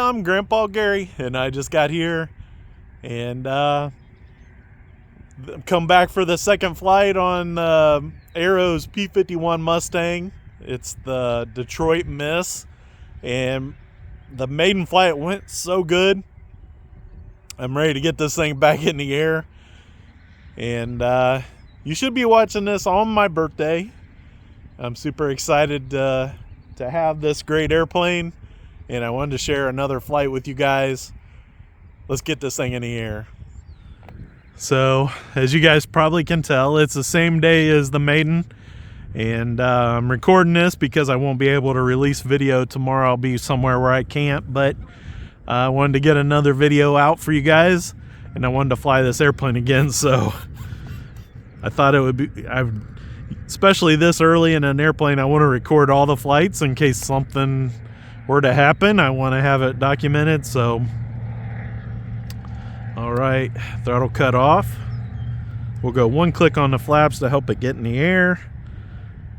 I'm Grandpa Gary, and I just got here and come back for the second flight on Arrows P-51 Mustang. It's the Detroit Miss, and the maiden flight went so good. I'm ready to get this thing back in the air, and you should be watching this on my birthday. I'm super excited to have this great airplane, and I wanted to share another flight with you guys. Let's get this thing in the air. So, as you guys probably can tell, it's the same day as the maiden, and I'm recording this because I won't be able to release video tomorrow. I'll be somewhere where I can't, but I wanted to get another video out for you guys, and I wanted to fly this airplane again, so I thought it would be, especially this early in an airplane, I want to record all the flights in case something were to happen. I want to have it documented. So all right, throttle cut off. We'll go one click on the flaps to help it get in the air,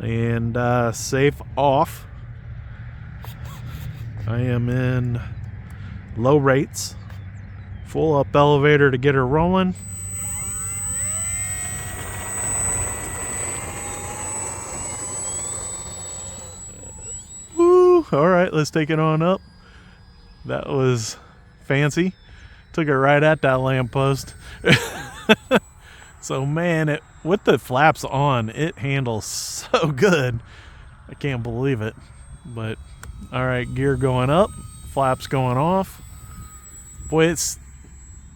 and safe off. I am in low rates, full up elevator to get her rolling. Woo! All right, let's take it on up. That was fancy. Took it right at that lamppost. So man, with the flaps on, it handles so good. I can't believe it. But all right, gear going up, flaps going off. Boy,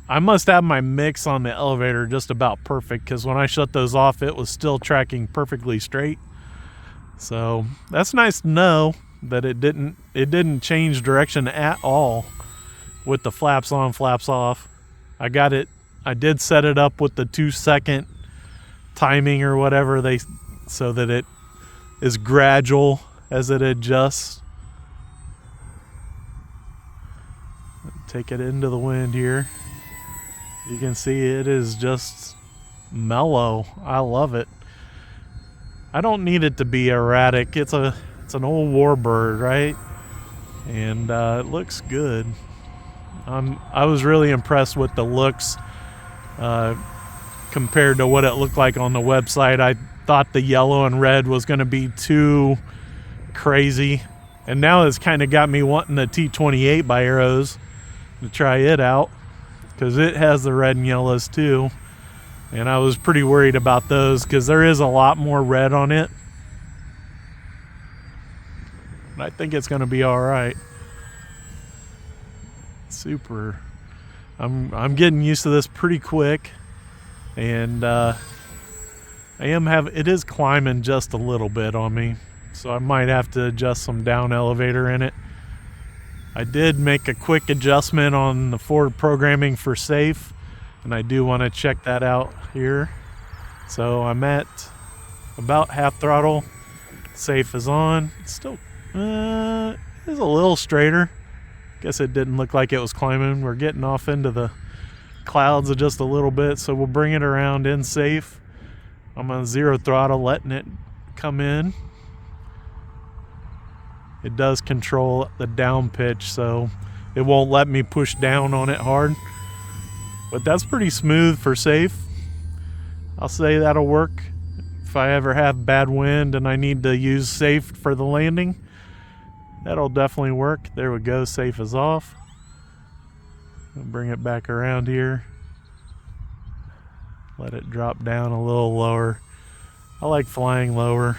I must have my mix on the elevator just about perfect, because when I shut those off, it was still tracking perfectly straight. So that's nice to know that it didn't change direction at all with the flaps on, flaps off. I did set it up with the 2-second timing or whatever, so that it is gradual as it adjusts. Take it into the wind here. You can see it is just mellow. I love it. I don't need it to be erratic. It's an old warbird, right? And it looks good. I was really impressed with the looks compared to what it looked like on the website. I thought the yellow and red was going to be too crazy, and now it's kind of got me wanting the T-28 by Arrows to try it out, because it has the red and yellows too, and I was pretty worried about those because there is a lot more red on it. But I think it's going to be all right. Super. I'm getting used to this pretty quick, and it is climbing just a little bit on me, so I might have to adjust some down elevator in it. I did make a quick adjustment on the forward programming for safe, and I do want to check that out here. So I'm at about half throttle. Safe is on. It's still is a little straighter. Guess it didn't look like it was climbing. We're getting off into the clouds just a little bit, so we'll bring it around in safe. I'm on 0 throttle, letting it come in. It does control the down pitch, so it won't let me push down on it hard. But that's pretty smooth for safe. I'll say that'll work if I ever have bad wind and I need to use safe for the landing. That'll definitely work. There we go, safe is off. I'll bring it back around here. Let it drop down a little lower. I like flying lower.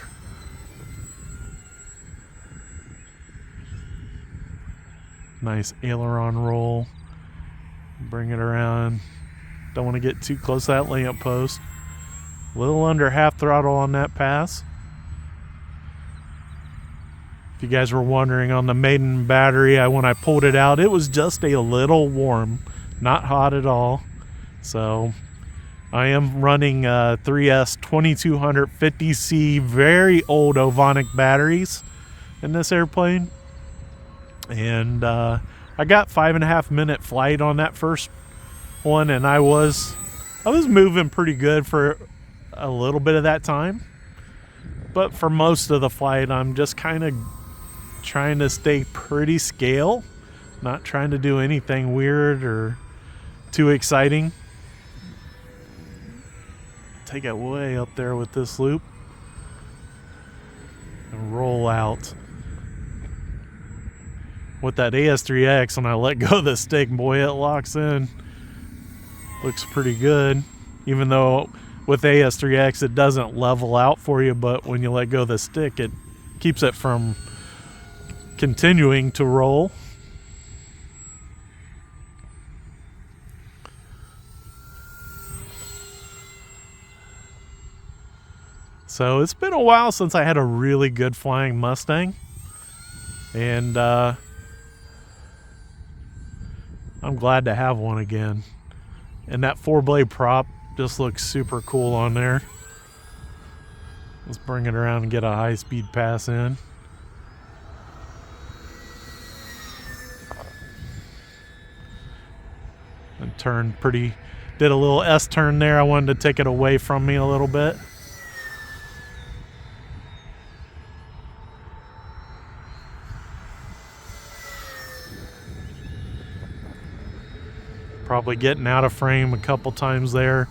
Nice aileron roll. Bring it around. Don't want to get too close to that lamp post. A little under half throttle on that pass. If you guys were wondering, on the maiden battery, when I pulled it out, it was just a little warm, not hot at all. So I am running 3S 2250C very old Ovonic batteries in this airplane, and I got 5.5 minute flight on that first one, and I was moving pretty good for a little bit of that time, but for most of the flight I'm just kind of trying to stay pretty scale Not trying to do anything weird or too exciting. Take it way up there with this loop and roll out. With that AS3X, when I let go of the stick, boy, it locks in. Looks pretty good. Even though with AS3X it doesn't level out for you, but when you let go of the stick, it keeps it from continuing to roll. So it's been a while since I had a really good flying Mustang. And I'm glad to have one again. And that 4-blade prop just looks super cool on there. Let's bring it around and get a high-speed pass in. And turned pretty, did a little S-turn there. I wanted to take it away from me a little bit. Probably getting out of frame a couple times there.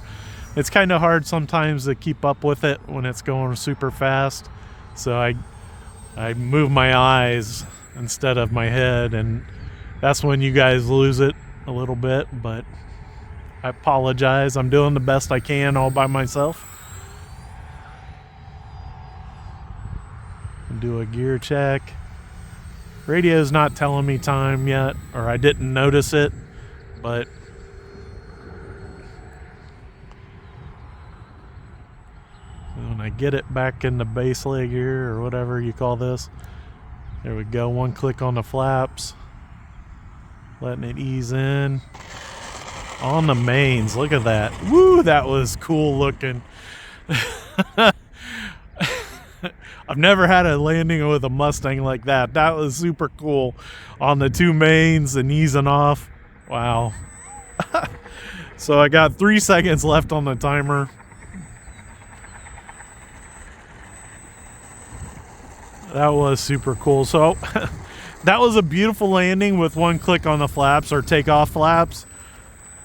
It's kind of hard sometimes to keep up with it when it's going super fast. So I move my eyes instead of my head, and that's when you guys lose it a little bit, but I apologize. I'm doing the best I can all by myself. Do a gear check. Radio's not telling me time yet, or I didn't notice it, but when I get it back in the base leg here, or whatever you call this, there we go. One click on the flaps, letting it ease in on the mains. Look at that. Woo, that was cool looking. I've never had a landing with a Mustang like that. That was super cool on the 2 mains and easing off. Wow. So I got 3 seconds left on the timer. That was super cool. So that was a beautiful landing with 1 click on the flaps, or takeoff flaps.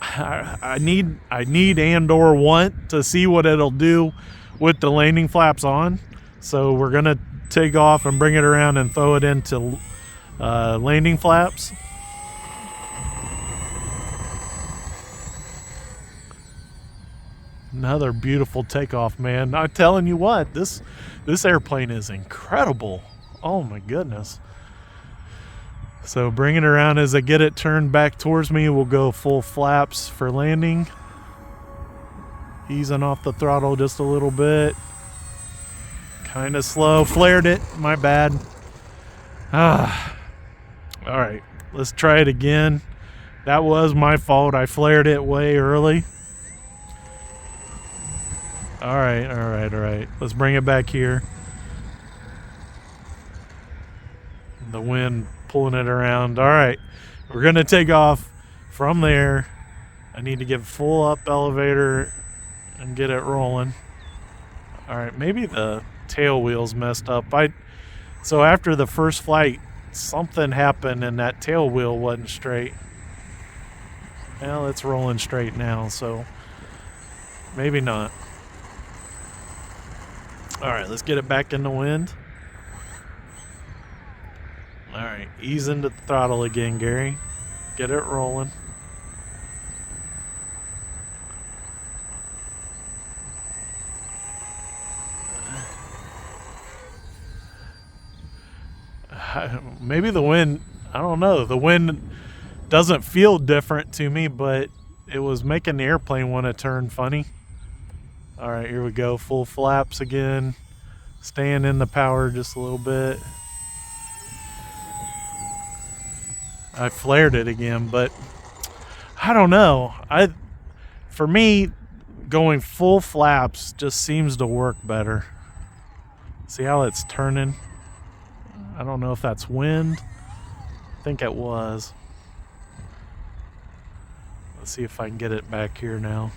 I need and or want to see what it'll do with the landing flaps on. So we're gonna take off and bring it around and throw it into landing flaps. Another beautiful takeoff, man. I'm telling you what, this airplane is incredible. Oh my goodness. So bring it around. As I get it turned back towards me, we'll go full flaps for landing. Easing off the throttle just a little bit. Kind of slow. Flared it. My bad. All right. Let's try it again. That was my fault. I flared it way early. All right. Let's bring it back here. The wind pulling it around. All right. We're going to take off from there. I need to get full up elevator and get it rolling. All right. Maybe the tail wheels messed up. So after the first flight, something happened and that tail wheel wasn't straight. Well, it's rolling straight now, so maybe not. All right, let's get it back in the wind. All right, ease into the throttle again, Gary. Get it rolling. Maybe the wind, I don't know. The wind doesn't feel different to me, but it was making the airplane want to turn funny. All right, here we go. Full flaps again. Staying in the power just a little bit. I flared it again, but I don't know. For me, going full flaps just seems to work better. See how it's turning? I don't know if that's wind. I think it was. Let's see if I can get it back here now.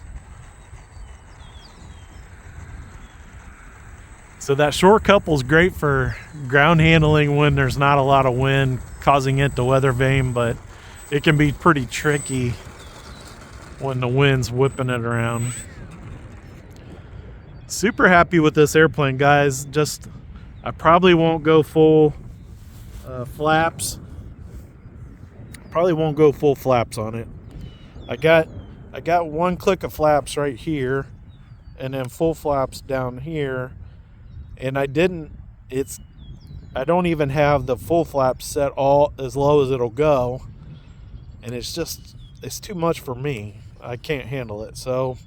So that short couple is great for ground handling when there's not a lot of wind causing it to weather vane, but it can be pretty tricky when the wind's whipping it around. Super happy with this airplane, guys. Just, I probably won't go full flaps. Probably won't go full flaps on it. I got one click of flaps right here, and then full flaps down here, and I don't even have the full flaps set all as low as it'll go, and it's too much for me. I can't handle it. So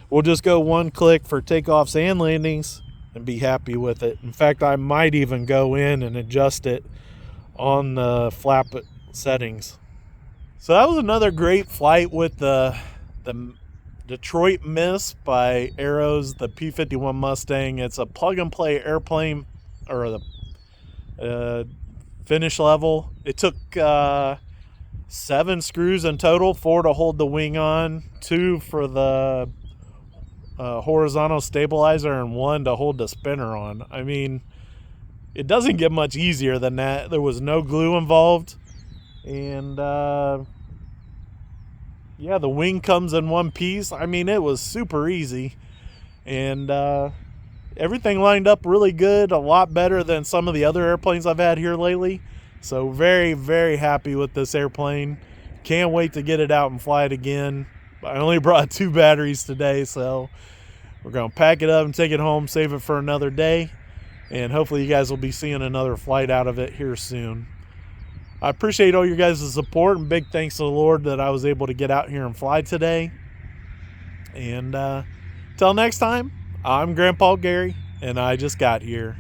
we'll just go one click for takeoffs and landings and be happy with it. In fact, I might even go in and adjust it on the flap settings. So that was another great flight with the Detroit Miss by Arrows, the P-51 Mustang. It's a plug-and-play airplane, or the finish level. It took 7 screws in total, 4 to hold the wing on, 2 for the horizontal stabilizer, and 1 to hold the spinner on. I mean, it doesn't get much easier than that. There was no glue involved, and yeah, the wing comes in one piece. I mean, it was super easy, and everything lined up really good, a lot better than some of the other airplanes I've had here lately. So very, very happy with this airplane. Can't wait to get it out and fly it again. I only brought 2 batteries today, so we're going to pack it up and take it home, save it for another day, and hopefully you guys will be seeing another flight out of it here soon. I appreciate all your guys' support, and big thanks to the Lord that I was able to get out here and fly today. And till next time, I'm Grandpa Gary, and I just got here.